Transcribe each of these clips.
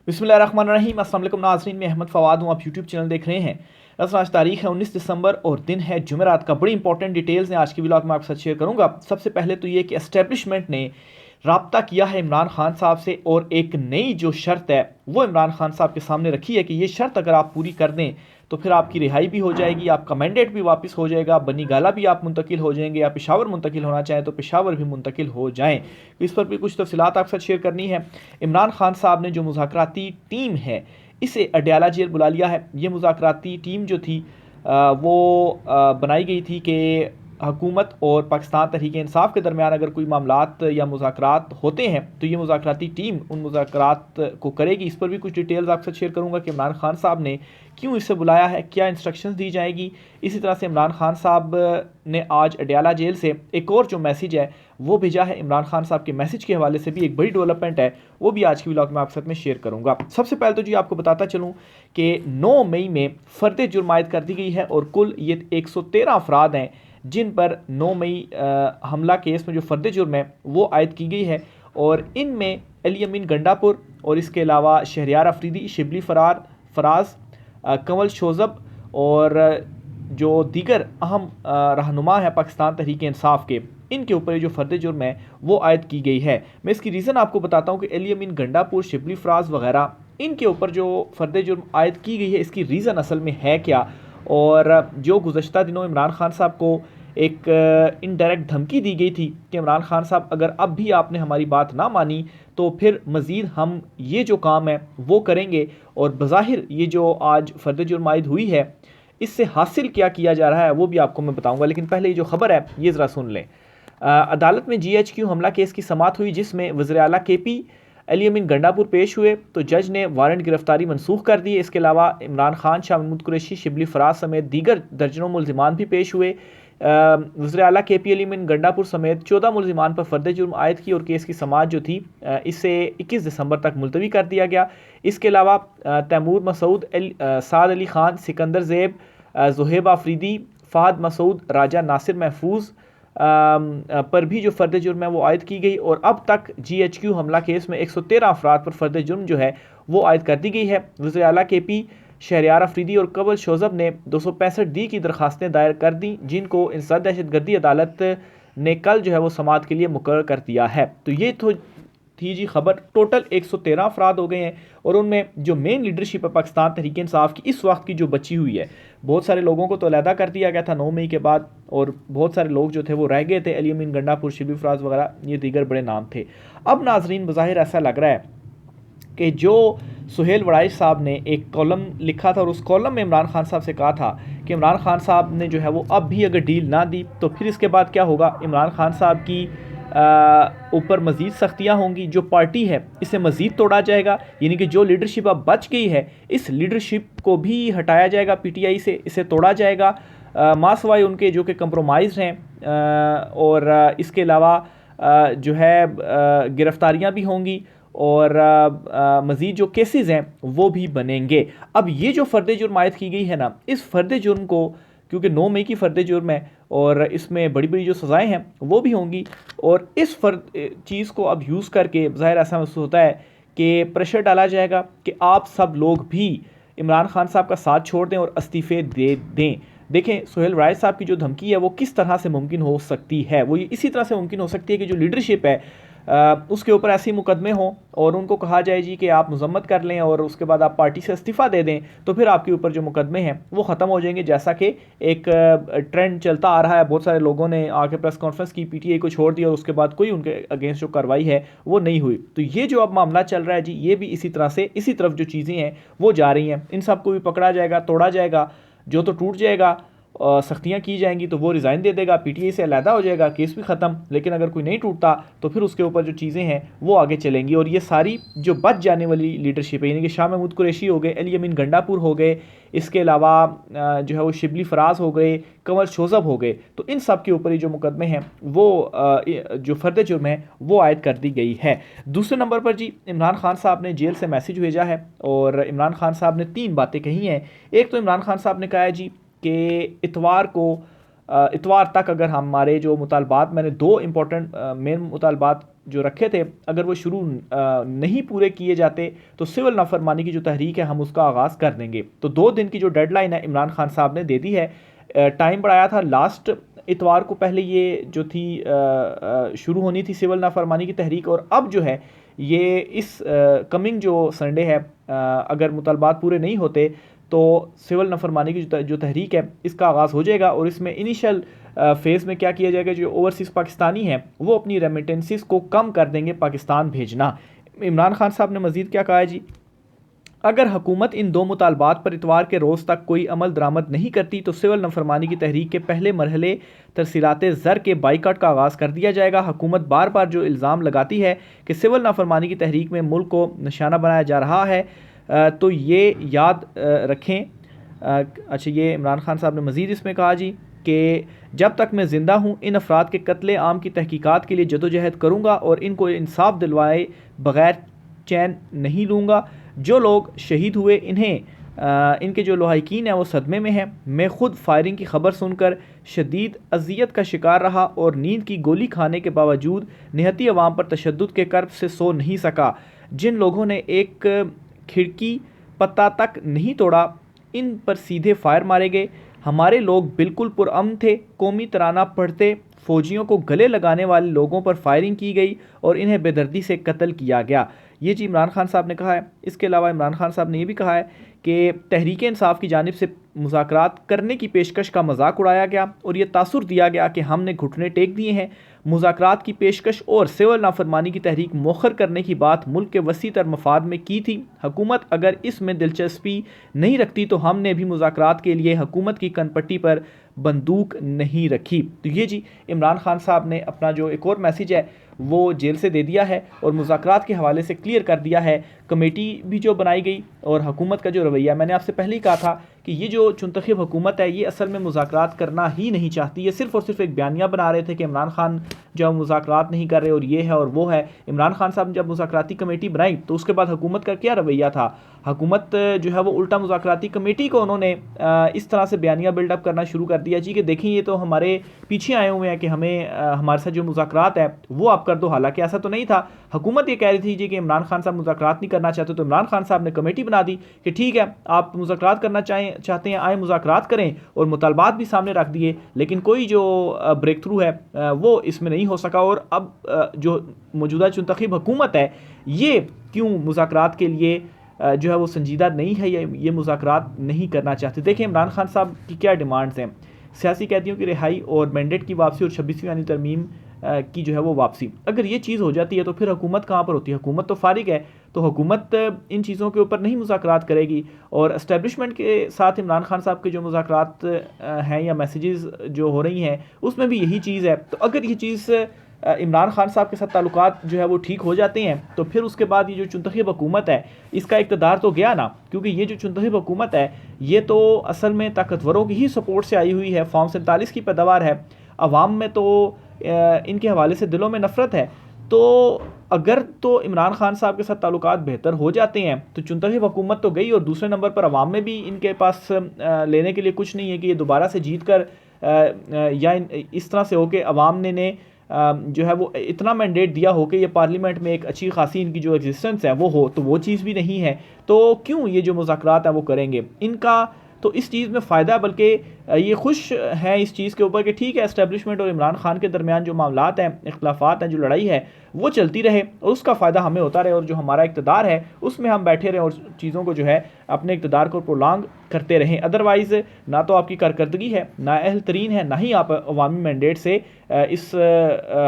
बिस्मिल्लाहिर्रहमानिर्रहीम। अस्सलाम वालेकुम नाज़रीन, मैं अहमद फ़वाद हूँ। आप यूट्यूब चैनल देख रहे हैं। आज तारीख है 19 दिसंबर और दिन है जुमेरात का। बड़ी इंपॉर्टेंट डिटेल्स हैं आज की व्लॉग में आपके साथ शेयर करूँगा। सबसे पहले तो ये कि एस्टेब्लिशमेंट ने राब्ता किया है इमरान खान साहब से और एक नई जो शर्त है वो इमरान खान साहब के सामने रखी है कि ये शर्त अगर आप पूरी कर दें तो फिर आपकी रिहाई भी हो जाएगी, आपका मैंडेट भी वापस हो जाएगा, बनी गाला भी आप मुंतकिल हो जाएंगे, या पेशावर मुंतकिल होना चाहें तो पेशावर भी मुंतकिल हो जाएं। तो इस पर भी कुछ तफसीलात आपके साथ शेयर करनी है। इमरान खान साहब ने जो मुज़ाकराती टीम है इसे अडयाला जेल बुला लिया है। ये मुज़ाकराती टीम जो थी वो बनाई गई थी कि हुकूमत और पाकिस्तान तहरीक इंसाफ के दरमियान अगर कोई मामलात या मुज़ाकरात होते हैं तो ये मुज़ाकराती टीम उन मुज़ाकरात को करेगी। इस पर भी कुछ डिटेल्स आपके साथ शेयर करूँगा कि इमरान खान साहब ने क्यों इसे बुलाया है, क्या इंस्ट्रक्शंस दी जाएगी। इसी तरह से इमरान खान साहब ने आज अडयाला जेल से एक और जो मैसेज है वो भेजा है। इमरान खान साहब के मैसेज के हवाले से भी एक बड़ी डेवलपमेंट है, वो भी आज की व्लॉग में आपके साथ में शेयर करूँगा। सबसे पहले तो जी आपको बताता चलूँ कि 9 मई में फ़र्द जुर्म आयद कर दी गई है और कुल ये 113 अफराद हैं जिन पर 9 मई हमला केस में जो फ़र्द जुर्म है वो आयद की गई है। और इनमें अली अमीन गंडापुर और इसके अलावा शहरियार अफरीदी, शिबली फराज, कंवल शोज़ब और जो दीगर अहम रहनुमा है पाकिस्तान तहरीक इंसाफ के, इनके ऊपर जो फ़र्द जुर्म है वो आयद की गई है। मैं इसकी रीज़न आपको बताता हूँ कि अली अमीन गंडापुर, शिबली फराज वगैरह इनके ऊपर जो फ़र्द जुर्म आयद की गई है इसकी रीज़न असल में है क्या, और जो गुज़श्ता दिनों इमरान खान साहब को एक इनडायरेक्ट धमकी दी गई थी कि इमरान खान साहब अगर अब भी आपने हमारी बात ना मानी तो फिर मज़ीद हम ये जो काम है वो करेंगे। और बज़ाहिर ये जो आज फ़र्द जुर्म आयद हुई है इससे हासिल क्या किया जा रहा है वो भी आपको मैं बताऊंगा, लेकिन पहले ये जो खबर है ये ज़रा सुन लें। अदालत में GHQ हमला केस की समाअत हुई जिसमें वज़ीर आला KP अली अमीन गंडापुर पेश हुए तो जज ने वारंट गिरफ्तारी मनसूख कर दी। इसके अलावा इमरान खान, शाह महमूद कुरैशी, शिबली फराज समेत दीगर दर्जनों मुल्ज़िमान भी पेश हुए। वज़ीर आला KP अली अमीन गंडापुर समेत 14 मुल्ज़िमान पर फ़र्द जुर्म आयद की और केस की समाअत जो थी इसे 21 दिसंबर तक मुलतवी कर दिया गया। इसके अलावा तैमूर मसूद, साद अली खान, सिकंदर ज़ेब, ज़ुहैब आफरीदी, फ़हद मसूद, राजा नासिर महफूज पर भी जो फ़र्द जुर्म है वो आयद की गई। और अब तक GHQ हमला केस में 113 अफराद पर फ़र्द जुर्म जो है वो आयद कर दी गई है। वज़ीर आला KP, शहरियार अफरीदी और कंवल शोज़ब ने 265D की दरखास्तें दायर कर दी जिनको इंसदाद दहशतगर्दी अदालत ने कल जो है वो समाअत के लिए मुकर्रर कर दिया है। तो ये तो थी जी खबर। टोटल 113 अफराद हो गए हैं और उनमें जो मेन लीडरशिप है पाकिस्तान तहरीक इंसाफ की इस वक्त की जो बची हुई है, बहुत सारे लोगों को तो अलहदा कर दिया गया था 9 मई के बाद और बहुत सारे लोग जो थे वो रह गए थे। अली अमीन गंडापुर, शिबली फराज वगैरह ये दीगर बड़े नाम थे। अब नाजरीन बज़ाहिर ऐसा लग रहा है कि जो सुहेल वड़ाइश साहब ने एक कॉलम लिखा था और उस कॉलम में इमरान खान साहब से कहा था कि इमरान खान साहब ने जो है वो अब भी अगर डील ना दी तो फिर इसके बाद क्या होगा, इमरान खान साहब की ऊपर मज़ीद सख्तियाँ होंगी, जो पार्टी है इसे मज़ीद तोड़ा जाएगा, यानी कि जो लीडरशिप अब बच गई है इस लीडरशिप को भी हटाया जाएगा PTI से, इसे तोड़ा जाएगा मासवाई उनके जो कि कंप्रोमाइज़ हैं। और इसके अलावा जो है गिरफ्तारियाँ भी होंगी और मज़ीद जो केसेस हैं वो भी बनेंगे। अब ये जो फ़र्द जुर्म आयद की गई है ना, इस फ़र्द जुर्म को क्योंकि 9 मई की फ़र्द जुर्म है और इसमें बड़ी बड़ी जो सज़ाएँ हैं वो भी होंगी और इस फ़र्द चीज़ को अब यूज़ करके ज़ाहिर ऐसा महसूस होता है कि प्रेशर डाला जाएगा कि आप सब लोग भी इमरान खान साहब का साथ छोड़ दें और इस्तीफ़े दे दें। देखें सुहेल वड़ाइश साहब की जो धमकी है वो किस तरह से मुमकिन हो सकती है, वो इसी तरह से मुमकिन हो सकती है कि जो लीडरशिप है उसके ऊपर ऐसे मुकदमे हों और उनको कहा जाए जी कि आप मजम्मत कर लें और उसके बाद आप पार्टी से इस्तीफ़ा दे दें तो फिर आपके ऊपर जो मुकदमे हैं वो ख़त्म हो जाएंगे, जैसा कि एक ट्रेंड चलता आ रहा है। बहुत सारे लोगों ने आके प्रेस कॉन्फ्रेंस की, PTI को छोड़ दिया और उसके बाद कोई उनके अगेंस्ट जो कार्रवाई है वो नहीं हुई। तो ये जो अब मामला चल रहा है जी, ये भी इसी तरह से इसी तरफ जो चीज़ें हैं वो जा रही हैं। इन सब को भी पकड़ा जाएगा, तोड़ा जाएगा, जो तो टूट जाएगा सख्तियाँ की जाएंगी तो वो रिज़ाइन दे देगा, PTI से अलहदा हो जाएगा, केस भी ख़त्म। लेकिन अगर कोई नहीं टूटता तो फिर उसके ऊपर जो चीज़ें हैं वो आगे चलेंगी और ये सारी जो बच जाने वाली लीडरशिप है, यानी कि शाह महमूद कुरैशी हो गए, अली अमीन गंडापुर हो गए, इसके अलावा जो है वो शिबली फराज हो गए, कंवल शोज़ब हो गए, तो इन सब के ऊपर ही जो मुकदमे हैं वो जो फ़र्द जुर्म है वो आयद कर दी गई है। दूसरे नंबर पर जी इमरान खान साहब ने जेल से मैसेज भेजा है और इमरान खान साहब ने 3 बातें कही हैं। एक तो इमरान खान साहब ने कहा है जी कि इतवार को इतवार तक अगर हमारे जो मुतालबात, मैंने 2 इम्पोर्टेंट मेन मुतालबात जो रखे थे, अगर वो शुरू नहीं पूरे किए जाते तो सिविल नाफरमानी की जो तहरीक है हम उसका आगाज़ कर देंगे। तो 2 दिन की जो डेडलाइन है इमरान खान साहब ने दे दी है। टाइम बढ़ाया था, लास्ट इतवार को पहले ये जो थी शुरू होनी थी सिविल नाफरमानी की तहरीक, और अब जो है ये इस कमिंग जो संडे है, अगर मुतालबात पूरे नहीं होते तो सिविल नाफरमानी की जो तहरीक है इसका आगाज़ हो जाएगा। और इसमें इनिशियल फेज़ में क्या किया जाएगा, जो ओवरसीज़ पाकिस्तानी हैं वो अपनी रेमिटेंसीज को कम कर देंगे पाकिस्तान भेजना। इमरान खान साहब ने मज़ीद क्या कहा है जी, अगर हुकूमत इन 2 मुतालबात पर इतवार के रोज़ तक कोई अमल दरामद नहीं करती तो सिविल नाफरमानी की तहरीक के पहले मरहले तरसीलात ज़र के बाइकाट का आगाज़ कर दिया जाएगा। हुकूमत बार बार जो इल्ज़ाम लगाती है कि सिविल नाफरमानी की तहरीक में मुल्क को निशाना बनाया जा रहा है, तो ये याद रखें। अच्छा, ये इमरान खान साहब ने मज़ीद इसमें कहा जी कि जब तक मैं ज़िंदा हूँ इन अफराद के कत्ले आम की तहकीकात के लिए जदोजहद करूँगा और इनको इंसाफ दिलवाए बग़ैर चैन नहीं लूँगा। जो लोग शहीद हुए इनके जो लहाइकीन हैं वो सदमे में हैं। मैं ख़ुद फायरिंग की खबर सुनकर शदीद अजियत का शिकार रहा और नींद की गोली खाने के बावजूद निहती अवाम पर तशद्दुद के कर्ब से सो नहीं सका। जिन लोगों ने एक खिड़की पत्ता तक नहीं तोड़ा, इन पर सीधे फायर मारे गए। हमारे लोग बिल्कुल पुरअमन थे। कौमी तराना पढ़ते फ़ौजियों को गले लगाने वाले लोगों पर फायरिंग की गई और इन्हें बेदर्दी से कत्ल किया गया। ये जी इमरान खान साहब ने कहा है। इसके अलावा इमरान खान साहब ने यह भी कहा है कि तहरीक इंसाफ की जानिब से मुज़ाकरात करने की पेशकश का मजाक उड़ाया गया और ये तासुर दिया गया कि हमने घुटने टेक दिए हैं। मुज़ाकरात की पेशकश और सिविल नाफरमानी की तहरीक मौखर करने की बात मुल्क के वसी तर मफाद में की थी। हुकूमत अगर इसमें दिलचस्पी नहीं रखती तो हमने भी मुज़ाकरात के लिए हुकूमत की कनपट्टी पर बंदूक नहीं रखी। तो ये जी इमरान खान साहब ने अपना जो एक और मैसेज है वो जेल से दे दिया है और मुज़ाकरात के हवाले से क्लियर कर दिया है। कमेटी भी जो बनाई गई और हुकूमत का जो रवैया, मैंने आपसे पहले ही कहा था कि ये जो चुनतखब हुकूमत है ये असल में मुज़ाकरात करना ही नहीं चाहती। ये सिर्फ़ और सिर्फ एक बयानिया बना रहे थे कि इमरान खान जो मुज़ाकरात नहीं कर रहे और ये है और वो है। इमरान खान साहब ने जब मुज़ाकराती कमेटी बनाई तो उसके बाद हुकूमत का क्या रवैया था, हुकूमत जो है वो उल्टा मुज़ाकराती कमेटी को उन्होंने इस तरह से बयानिया बिल्डअप करना शुरू कर दिया जी कि देखें ये तो हमारे पीछे आए हुए हैं कि हमें हमारे साथ जो मुज़ाकरात है वो आप कर दो। हालांकि ऐसा तो नहीं था। हुकूमत ये कह रही थी जी कि इमरान खान साहब मुज़ाकरात नहीं करना चाहते, तो इमरान खान साहब ने कमेटी बना दी कि ठीक है आप मुज़ाकरात करना चाहते हैं, आए मुज़ाकरात करें, और मुतालबात भी सामने रख दिए, लेकिन कोई जो ब्रेक थ्रू है वो इसमें नहीं हो सका। और अब जो मौजूदा चुनतखब हुकूमत है ये क्यों मुज़ाकरात के लिए जो है वो संजीदा नहीं है, ये मुज़ाकरात नहीं करना चाहते। देखें इमरान खान साहब की क्या डिमांड्स हैं, सियासी कैदियों की रिहाई और मैंडेट की वापसी और 26वीं आईनी तरमीम की जो है वो वापसी। अगर ये चीज़ हो जाती है तो फिर हुकूमत कहाँ पर होती है? हुकूमत तो फारिग है, तो हुकूमत इन चीज़ों के ऊपर नहीं मुज़ाकरात करेगी। और एस्टेब्लिशमेंट के साथ इमरान खान साहब के जो मुज़ाकरात हैं या मैसेजेस जो हो रही हैं उसमें भी यही चीज़ है। तो अगर ये चीज़ इमरान खान साहब के साथ ताल्लुकात जो है वो ठीक हो जाते हैं तो फिर उसके बाद ये जो चुनतखब हुकूमत है इसका इक़्तिदार तो गया ना, क्योंकि ये जो चुनतखब हुकूमत है ये तो असल में ताकतवरों की ही सपोर्ट से आई हुई है। फॉर्म 47 की पैदावार है, अवाम में तो इनके हवाले से दिलों में नफ़रत है। तो अगर तो इमरान खान साहब के साथ ताल्लुकात बेहतर हो जाते हैं तो चुनतखब हुकूमत तो गई, और दूसरे नंबर पर अवाम में भी इनके पास लेने के लिए कुछ नहीं है कि ये दोबारा से जीत कर या इस तरह से हो कि अवाम ने जो है वो इतना मैंडेट दिया हो कि ये पार्लियामेंट में एक अच्छी खासी इनकी जो एग्जिस्टेंस है वो हो, तो वो चीज़ भी नहीं है। तो क्यों ये जो मुज़ाकरात हैं वो करेंगे? इनका तो इस चीज़ में फ़ायदा, बल्कि ये खुश हैं इस चीज़ के ऊपर कि ठीक है एस्टेब्लिशमेंट और इमरान खान के दरमियान जो मामलात हैं, इख्तलाफात हैं, जो लड़ाई है वो चलती रहे और उसका फ़ायदा हमें होता रहे, और जो हमारा इक़्तिदार है उसमें हम बैठे रहें और चीज़ों को जो है अपने इक़्तिदार को प्रोलॉन्ग करते रहें। अदरवाइज़ ना तो आपकी कारकर्दगी है, ना अहल तरीन है, ना ही आप अवामी मैंडेट से इस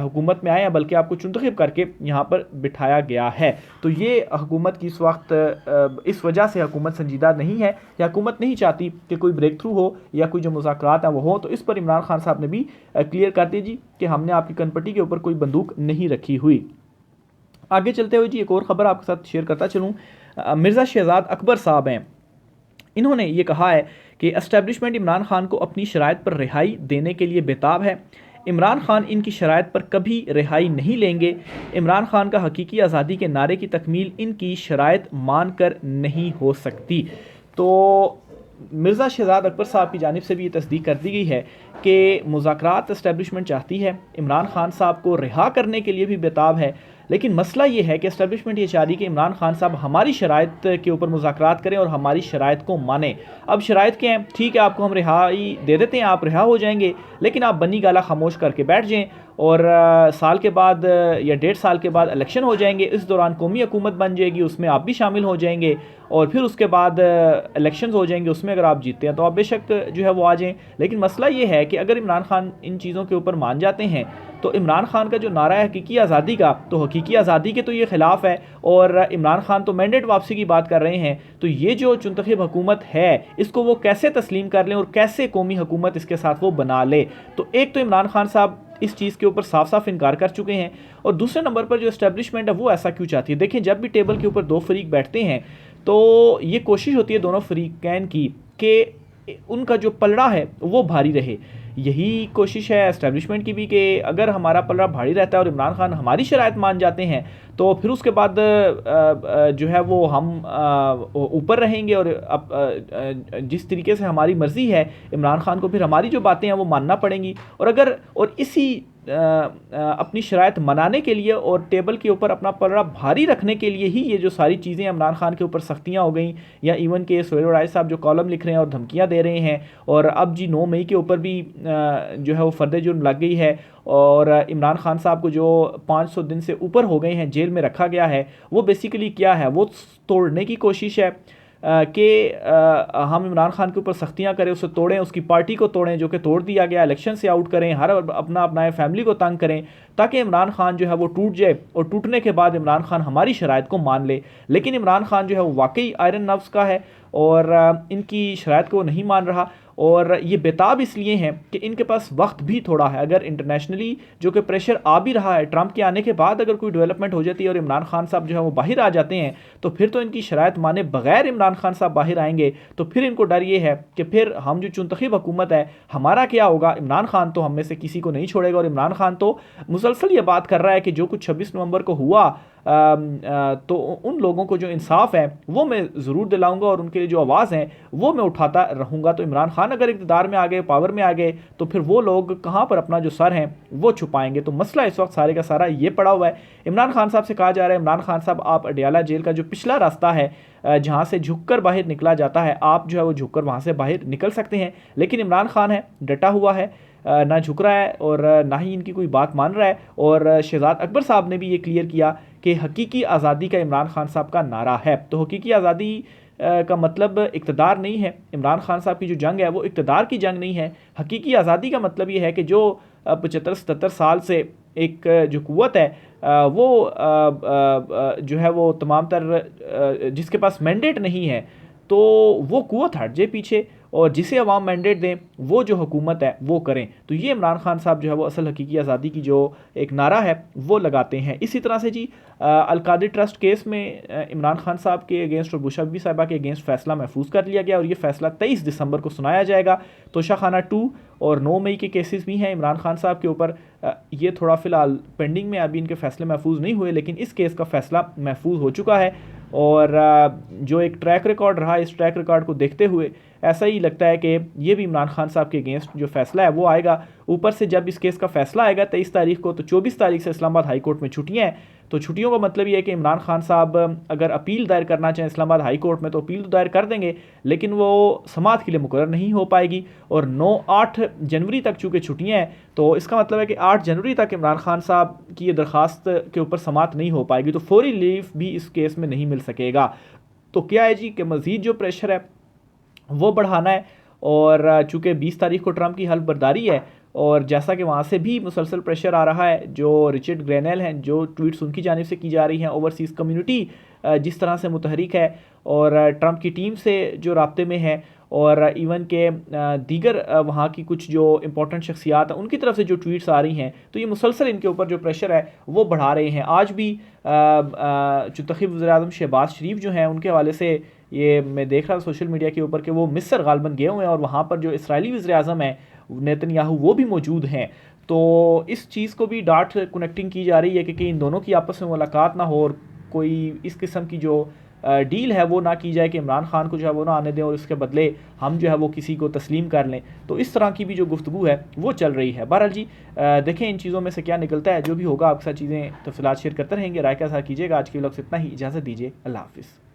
हुकूमत में आए हैं, बल्कि आपको चुनतखब करके यहाँ पर बिठाया गया है। तो ये हुकूमत की इस वक्त इस वजह से हुकूमत संजीदा नहीं है, या हुकूमत नहीं चाहती कि कोई ब्रेक थ्रू हो या कोई जो मुज़ाकरात हैं वो हो। तो इस पर इमरान खान साहब ने भी क्लियर कर दी जी कि हमने आपकी कनपट्टी के ऊपर कोई बंदूक नहीं रखी हुई। आगे चलते हुए जी एक और ख़बर आपके साथ शेयर करता चलूँ। मिर्ज़ा शहजाद अकबर साहब हैं, इन्होंने ये कहा है कि एस्टेब्लिशमेंट इमरान खान को अपनी शराइत पर रिहाई देने के लिए बेताब है। इमरान खान इनकी शराइत पर कभी रिहाई नहीं लेंगे। इमरान खान का हकीकी आज़ादी के नारे की तकमील इनकी शराइत मान कर नहीं हो सकती। तो मिर्ज़ा शहज़ाद अकबर साहब की जानिब से भी ये तस्दीक कर दी गई है कि मुज़ाकरात इस्टेब्लिशमेंट चाहती है, इमरान खान साहब को रिहा करने के लिए भी बेताब है, लेकिन मसला ये है कि इस्टेब्लिशमेंट ये चाह रही है कि इमरान खान साहब हमारी शराइत के ऊपर मुज़ाकरात करें और हमारी शराइत को मानें। अब शराइत क्या हैं? ठीक है, आपको हम रिहाई दे देते हैं, आप रिहा हो जाएंगे, लेकिन आप बनी गाला खामोश करके बैठ जाएँ और साल के बाद या 1.5 साल के बाद इलेक्शन हो जाएंगे, इस दौरान कौमी हुकूमत बन जाएगी, उसमें आप भी शामिल हो जाएंगे और फिर उसके बाद इलेक्शंस हो जाएंगे, उसमें अगर आप जीतते हैं तो आप बेशक जो है वो आ जाएँ। लेकिन मसला ये है कि अगर इमरान खान इन चीज़ों के ऊपर मान जाते हैं तो इमरान खान का जो नारा है हकीकी आज़ादी का, तो हकीकी आज़ादी के तो ये ख़िलाफ़ है और इमरान खान तो मैंडेट वापसी की बात कर रहे हैं। तो ये जो चुनतखब हुकूमत है, इसको वो कैसे तस्लीम कर लें और कैसे कौमी हुकूमत इसके साथ वो बना ले। तो एक तो इमरान खान साहब इस चीज़ के ऊपर साफ साफ इनकार कर चुके हैं और दूसरे नंबर पर जो इस्टेब्लिशमेंट है वो ऐसा क्यों चाहती है। देखिए, जब भी टेबल के ऊपर दो फरीक बैठते हैं तो ये कोशिश होती है दोनों फरीकैन की कि उनका जो पलड़ा है वो भारी रहे। यही कोशिश है एस्टेब्लिशमेंट की भी कि अगर हमारा पलड़ा भारी रहता है और इमरान खान हमारी शराइत मान जाते हैं तो फिर उसके बाद जो है वो हम ऊपर रहेंगे और जिस तरीके से हमारी मर्ज़ी है इमरान खान को फिर हमारी जो बातें हैं वो मानना पड़ेंगी। और अगर और इसी अपनी शराइत मनाने के लिए और टेबल के ऊपर अपना पलड़ा भारी रखने के लिए ही ये जो सारी चीज़ें इमरान खान के ऊपर सख्तियाँ हो गई, या इवन के सोहेल राय साहब जो कॉलम लिख रहे हैं और धमकियाँ दे रहे हैं, और अब जी 9 मई के ऊपर भी जो है वो फर्द जुर्म लग गई है और इमरान खान साहब को जो 500 दिन से ऊपर हो गए हैं जेल में रखा गया है, वो बेसिकली क्या है, वो तोड़ने की कोशिश है कि हम इमरान खान के ऊपर सख्तियाँ करें, उसे तोड़ें, उसकी पार्टी को तोड़ें जो कि तोड़ दिया गया, इलेक्शन से आउट करें, हर अपना फैमिली को तंग करें ताकि इमरान खान जो है वो टूट जाए और टूटने के बाद इमरान खान हमारी शराइत को मान ले। लेकिन इमरान खान जो है वो वाकई आयरन नफ्स का है और इनकी शराइत को वो नहीं मान रहा और ये बेताब इसलिए हैं कि इनके पास वक्त भी थोड़ा है। अगर इंटरनेशनली जो कि प्रेशर आ भी रहा है, ट्रंप के आने के बाद अगर कोई डेवलपमेंट हो जाती है और इमरान खान साहब जो है वो बाहर आ जाते हैं तो फिर तो इनकी शराइत माने बगैर इमरान खान साहब बाहर आएंगे तो फिर इनको डर ये है कि फिर हम जो चुनतखब हुकूमत है हमारा क्या होगा। इमरान खान तो हम में से किसी को नहीं छोड़ेगा और इमरान खान तो मुसलसल ये बात कर रहा है कि जो कुछ 26 नवंबर को हुआ तो उन लोगों को जो इंसाफ है वो मैं ज़रूर दिलाऊंगा और उनके लिए जो आवाज़ हैं वो मैं उठाता रहूँगा। तो इमरान खान अगर इक़्तिदार में आ गए, पावर में आ गए, तो फिर वो लोग कहाँ पर अपना जो सर हैं वो छुपाएंगे। तो मसला इस वक्त सारे का सारा ये पड़ा हुआ है। इमरान खान साहब से कहा जा रहा है, इमरान खान साहब आप अडियाला जेल का जो पिछला रास्ता है जहाँ से झुककर बाहर निकला जाता है, आप जो है वो झुककर वहाँ से बाहर निकल सकते हैं। लेकिन इमरान खान है डटा हुआ है, ना झुक रहा है और ना ही इनकी कोई बात मान रहा है। और शहजाद अकबर साहब ने भी ये क्लियर किया कि हकीकी आज़ादी का इमरान खान साहब का नारा है। तो हकीकी आज़ादी का मतलब इक़्तिदार नहीं है। इमरान खान साहब की जो जंग है वो इक़्तिदार की जंग नहीं है। हकीकी आज़ादी का मतलब ये है कि जो 75-77 साल से एक जो कुव्वत है वो जो है वो तमाम तर जिसके पास मैंडेट नहीं है तो वो कुव्वत हट जाए पीछे और जिसे अवाम मैंडेट दें वो जो हुकूमत है वो करें। तो ये इमरान खान साहब जो है वो असल हकीकी आज़ादी की जो एक नारा है वो लगाते हैं। इसी तरह से जी अलकादिर ट्रस्ट केस में इमरान खान साहब के अगेंस्ट और बुशरा बीबी साहिबा के अगेंस्ट फ़ैसला महफूज कर लिया गया और ये फ़ैसला 23 दिसंबर को सुनाया जाएगा। तोशा खाना 2 और 9 मई के केसेस भी हैं इमरान खान साहब के ऊपर। ये थोड़ा फ़िलहाल पेंडिंग में, अभी इनके फ़ैसले महफूज नहीं हुए, लेकिन इस केस का फ़ैसला महफूज हो चुका है। और जो एक ट्रैक रिकॉर्ड रहा, इस ट्रैक रिकॉर्ड को देखते हुए ऐसा ही लगता है कि ये भी इमरान खान साहब के अगेंस्ट जो फैसला है वो आएगा। ऊपर से जब इस केस का फैसला आएगा 23 तारीख को, तो 24 तारीख से इस्लामाबाद हाई कोर्ट में छुट्टियां हैं। तो छुट्टियों का मतलब ये है कि इमरान खान साहब अगर अपील दायर करना चाहें इस्लामाबाद हाई कोर्ट में तो अपील तो दायर कर देंगे, लेकिन वो समाअत के लिए मुकर्रर नहीं हो पाएगी। और 9-8 जनवरी तक चूँकि छुट्टियाँ हैं तो इसका मतलब है कि 8 जनवरी तक इमरान खान साहब की ये दरख्वास्त के ऊपर समाअत नहीं हो पाएगी, तो फौरी रिलीफ भी इस केस में नहीं मिल सकेगा। तो क्या है जी कि मज़ीद जो प्रेशर है वो बढ़ाना है। और चूँकि 20 तारीख को ट्रंप की हल्फ बर्दारी है और जैसा कि वहाँ से भी मुसलसल प्रेशर आ रहा है, जो रिचर्ड ग्रेनेल हैं, जो ट्वीट्स उनकी जानिब से की जा रही हैं, ओवरसीज़ कम्युनिटी जिस तरह से मुतहरिक है और ट्रंप की टीम से जो राब्ते में है और इवन के दीगर वहाँ की कुछ जो इंपॉर्टेंट शख्सियात हैं उनकी तरफ से जो ट्वीट्स आ रही हैं, तो ये मुसलसल इनके ऊपर जो प्रेशर है वो बढ़ा रहे हैं। आज भी चुतखी वज़ीर-ए-आज़म शहबाज शरीफ जो हैं उनके हवाले से ये मैं देख रहा था सोशल मीडिया के ऊपर कि वो मिस्र गालबन गए हुए हैं और वहाँ पर जो इसराइली वज़ीर-ए-आज़म है नेतन्याहू वो भी मौजूद हैं। तो इस चीज़ को भी डाट कनेक्टिंग की जा रही है कि इन दोनों की आपस में मुलाकात ना हो और कोई इस किस्म की जो डील है वो ना की जाए कि इमरान खान को जो है वो ना आने दें और इसके बदले हम जो है वो किसी को तस्लीम कर लें। तो इस तरह की भी जो गुफ्तगू है वो चल रही है। बहरहाल जी देखें इन चीज़ों में से क्या निकलता है। जो भी होगा आपके साथ चीज़ें तफसीलात शेयर करते रहेंगे। राय का साथ कीजिएगा। आज के व्लॉग से इतना ही, इजाज़त दीजिए। अल्लाह हाफिज़।